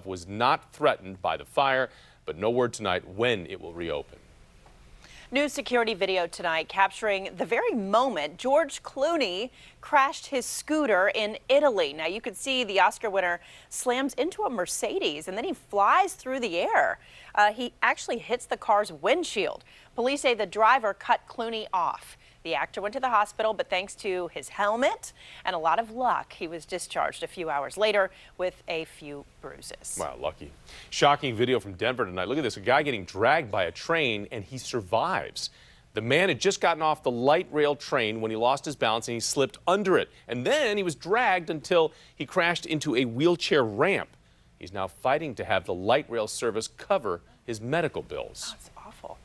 was not threatened by the fire, but no word tonight when it will reopen. New security video tonight capturing the very moment George Clooney crashed his scooter in Italy. Now you can see the Oscar winner slams into a Mercedes and then he flies through the air. He actually hits the car's windshield. Police say the driver cut Clooney off. The actor went to the hospital, but thanks to his helmet and a lot of luck, he was discharged a few hours later with a few bruises. Wow, lucky. Shocking video from Denver tonight. Look at this, a guy getting dragged by a train and he survives. The man had just gotten off the light rail train when he lost his balance and he slipped under it. And then he was dragged until he crashed into a wheelchair ramp. He's now fighting to have the light rail service cover his medical bills. Oh, it's awful.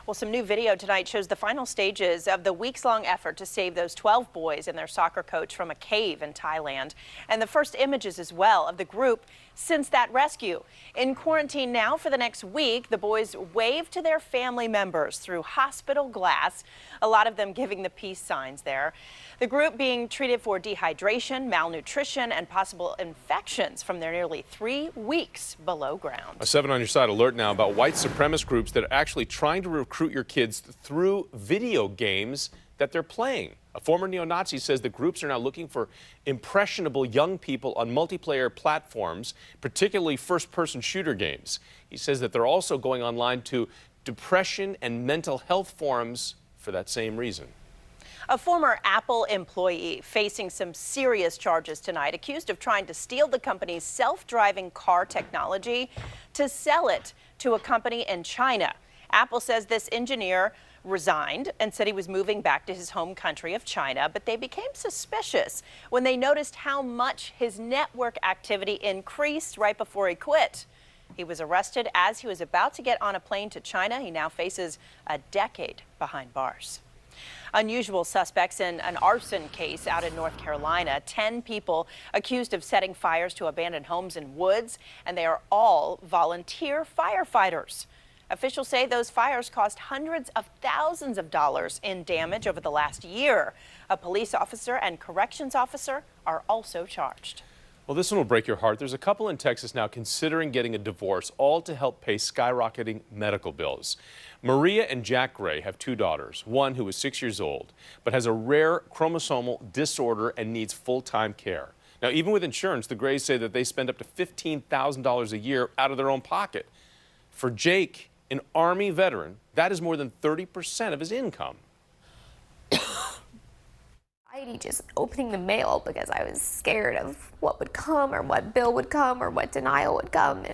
Well, some new video tonight shows the final stages of the weeks-long effort to save those 12 boys and their soccer coach from a cave in Thailand. And the first images as well of the group since that rescue. In quarantine now for the next week, the boys wave to their family members through hospital glass, a lot of them giving the peace signs there. The group being treated for dehydration, malnutrition, and possible infections from their nearly 3 weeks below ground. A 7 on your side alert now about white supremacist groups that are actually trying to recruit your kids through video games that they're playing. A former neo-Nazi says the groups are now looking for impressionable young people on multiplayer platforms, particularly first-person shooter games. He says that they're also going online to depression and mental health forums for that same reason. A former Apple employee facing some serious charges tonight, accused of trying to steal the company's self-driving car technology to sell it to a company in China. Apple says this engineer resigned and said he was moving back to his home country of China, but they became suspicious when they noticed how much his network activity increased right before he quit. He was arrested as he was about to get on a plane to China. He now faces a decade behind bars. Unusual suspects in an arson case out in North Carolina. 10 people accused of setting fires to abandoned homes and woods, and they are all volunteer firefighters. Officials say those fires cost hundreds of thousands of dollars in damage over the last year. A police officer and corrections officer are also charged. Well, this one will break your heart. There's a couple in Texas now considering getting a divorce, all to help pay skyrocketing medical bills. Maria and Jack Gray have 2 daughters, one who is 6 years old, but has a rare chromosomal disorder and needs full-time care. Now, even with insurance, the Grays say that they spend up to $15,000 a year out of their own pocket. For Jake, an Army veteran, that is more than 30% of his income. Just opening the mail because I was scared of what would come or what bill would come or what denial would come.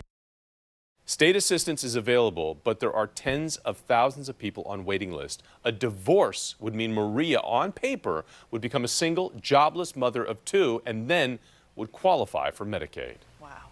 State assistance is available, but there are tens of thousands of people on waiting list. A divorce would mean Maria, on paper, would become a single, jobless mother of 2 and then would qualify for Medicaid. Wow.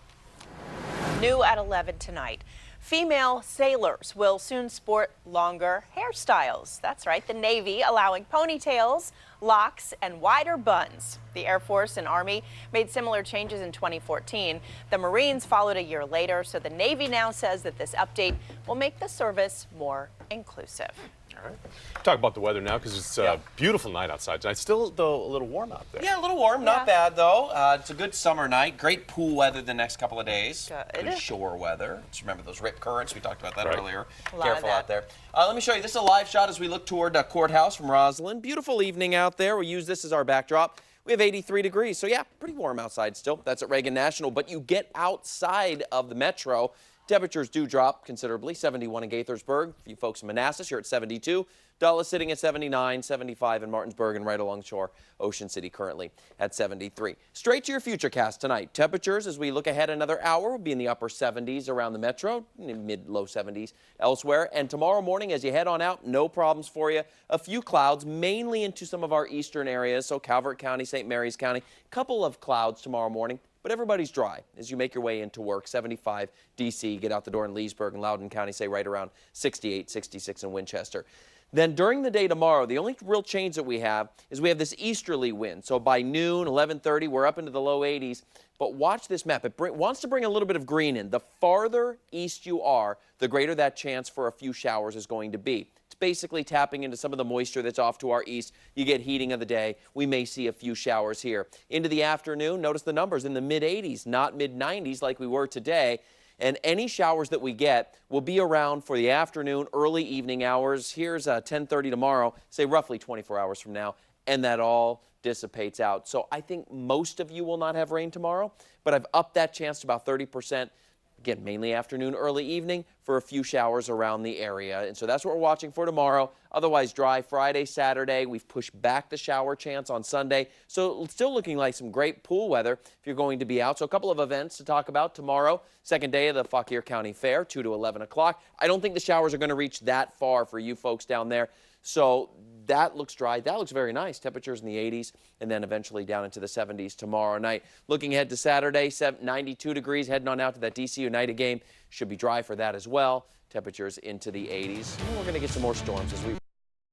New at 11 tonight. Female sailors will soon sport longer hairstyles. That's right, the Navy allowing ponytails, locks, and wider buns. The Air Force and Army made similar changes in 2014. The Marines followed a year later, so the Navy now says that this update will make the service more inclusive. All right. Talk about the weather now because it's a beautiful night outside tonight. Still, though, a little warm out there. Yeah, a little warm. Not bad, though. It's a good summer night. Great pool weather the next couple of days. Good shore weather. Just remember those rip currents. We talked about that earlier. Careful out there. Let me show you. This is a live shot as we look toward Courthouse from Roslyn. Beautiful evening out there. We'll use this as our backdrop. We have 83 degrees, so yeah, pretty warm outside still. That's at Reagan National, but you get outside of the metro. Temperatures do drop considerably. 71 in Gaithersburg. For you folks in Manassas, you're at 72. Dulles sitting at 79, 75 in Martinsburg, and right along shore, Ocean City currently at 73. Straight to your futurecast tonight. Temperatures as we look ahead another hour will be in the upper 70s around the metro, mid-low 70s elsewhere. And tomorrow morning as you head on out, no problems for you. A few clouds, mainly into some of our eastern areas, so Calvert County, St. Mary's County. Couple of clouds tomorrow morning. But everybody's dry as you make your way into work. 75 D.C., get out the door in Leesburg and Loudoun County, say right around 68, 66 in Winchester. Then during the day tomorrow, the only real change that we have is we have this easterly wind. So by noon, 11:30, we're up into the low 80s. But watch this map. It wants to bring a little bit of green in. The farther east you are, the greater that chance for a few showers is going to be. It's basically tapping into some of the moisture that's off to our east. You get heating of the day. We may see a few showers here. Into the afternoon, notice the numbers in the mid-80s, not mid-90s like we were today. And any showers that we get will be around for the afternoon, early evening hours. Here's 10:30 tomorrow, say roughly 24 hours from now, and that all dissipates out. So I think most of you will not have rain tomorrow, but I've upped that chance to about 30%. Again, mainly afternoon, early evening for a few showers around the area. And so that's what we're watching for tomorrow. Otherwise, dry Friday, Saturday. We've pushed back the shower chance on Sunday. So it's still looking like some great pool weather if you're going to be out. So a couple of events to talk about tomorrow. Second day of the Fauquier County Fair, 2 to 11 o'clock. I don't think the showers are going to reach that far for you folks down there. So that looks dry. That looks very nice. Temperatures in the 80s and then eventually down into the 70s tomorrow night. Looking ahead to Saturday, 92 degrees. Heading on out to that DC United game. Should be dry for that as well. Temperatures into the 80s. And we're going to get some more storms as we